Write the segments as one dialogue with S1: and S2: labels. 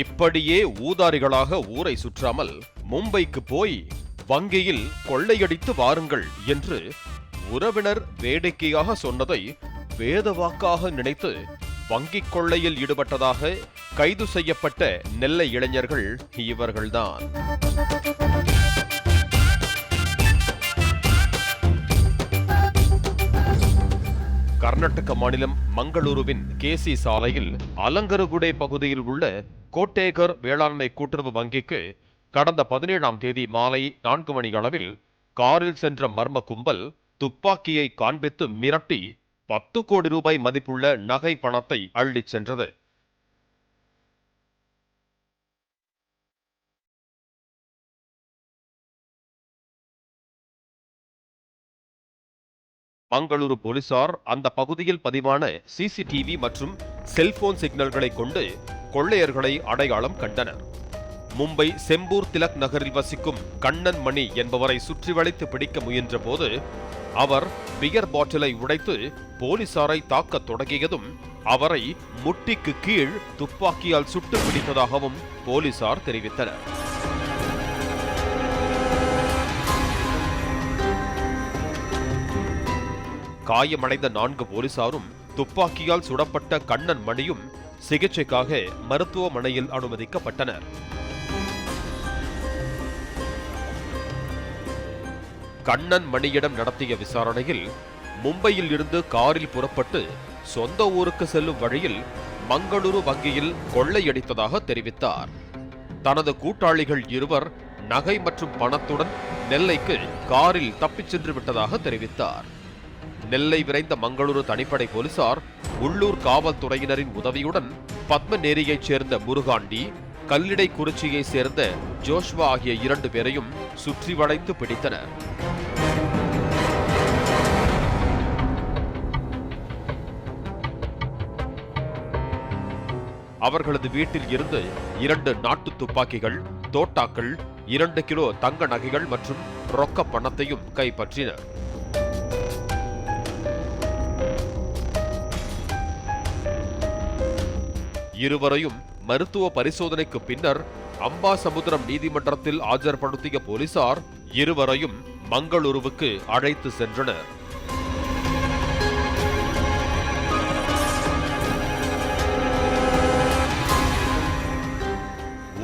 S1: இப்படியே ஊதாரிகளாக ஊரை சுற்றாமல் மும்பைக்கு போய் வங்கியில் கொள்ளையடித்து வாருங்கள் என்று உறவினர் வேடிக்கையாக சொன்னதை வேதவாக்காக நினைத்து வங்கிக் கொள்ளையில் ஈடுபட்டதாக கைது செய்யப்பட்ட நெல்லை இளைஞர்கள் இவர்கள்தான். கர்நாடக மாநிலம் மங்களூருவின் கேசி சாலையில் அலங்கருகுடே பகுதியில் உள்ள கோட்டேகர் வேளாண்மை கூட்டுறவு வங்கிக்கு கடந்த 17ஆம் தேதி மாலை 4 மணி அளவில் காரில் சென்ற மர்ம கும்பல் துப்பாக்கியை காண்பித்து மிரட்டி 10 கோடி ரூபாய் மதிப்புள்ள நகை பணத்தை அள்ளிச் சென்றது. மங்களூரு போலீசார் அந்த பகுதியில் பதிவான சிசிடிவி மற்றும் செல்போன் சிக்னல்களை கொண்டு கொள்ளையர்களை அடையாளம் கண்டனர். மும்பை செம்பூர் திலக் நகரில் வசிக்கும் கண்ணன் மணி என்பவரை சுற்றி வளைத்து பிடிக்க முயன்ற போது அவர் பியர் பாட்டிலை உடைத்து போலீசாரை தாக்கத் தொடங்கியதும் அவரை முட்டிக்கு கீழ் துப்பாக்கியால் சுட்டு பிடித்ததாகவும் போலீசார் தெரிவித்தனர். காயமடைந்த 4 போலீசாரும் துப்பாக்கியால் சுடப்பட்ட கண்ணன் மணியும் சிகிச்சைக்காக மருத்துவமனையில் அனுமதிக்கப்பட்டனர். கண்ணன் மணியிடம் நடத்திய விசாரணையில் மும்பையில் இருந்து காரில் புறப்பட்டு சொந்த ஊருக்கு செல்லும் வழியில் மங்களூரு வங்கியில் கொள்ளையடித்ததாக தெரிவித்தார். தனது கூட்டாளிகள் இருவர் நகை மற்றும் பணத்துடன் நெல்லைக்கு காரில் தப்பிச் சென்று விட்டதாக தெரிவித்தார். நெல்லை விரைந்த மங்களூரு தனிப்படை போலீசார் உள்ளூர் காவல்துறையினரின் உதவியுடன் பத்மநேரியைச் சேர்ந்த முருகாண்டி, கல்லிடை குறிச்சியைச் சேர்ந்த ஜோஷ்வா ஆகிய 2 பேரையும் சுற்றி வளைத்து பிடித்தனர். அவர்களது வீட்டில் இருந்து 2 நாட்டு துப்பாக்கிகள், தோட்டாக்கள், 2 கிலோ தங்க நகைகள் மற்றும் ரொக்க பணத்தையும் கைப்பற்றினர். இருவரையும் மருத்துவ பரிசோதனைக்கு பின்னர் அம்பாசமுத்திரம் நீதிமன்றத்தில் ஆஜர்படுத்திய போலீசார் இருவரையும் மங்களூருவுக்கு அழைத்து சென்றனர்.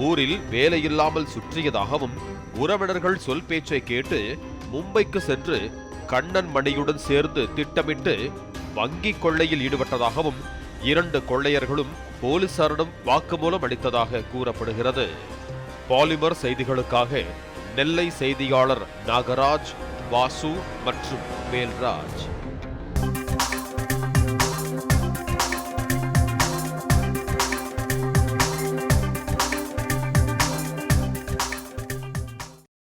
S1: ஊரில் வேலையில்லாமல் சுற்றியதாகவும் உறவினர்கள் சொல் பேச்சை கேட்டு மும்பைக்கு சென்று கண்ணன் மணியுடன் சேர்ந்து திட்டமிட்டு வங்கி கொள்ளையில் ஈடுபட்டதாகவும் 2 கொள்ளையர்களும் போலீசாரிடம் வாக்குமூலம் அளித்ததாக கூறப்படுகிறது. பாலிமர் செய்திகளுக்காக நெல்லை செய்தியாளர் நாகராஜ், வாசு மற்றும் வேல்ராஜ்.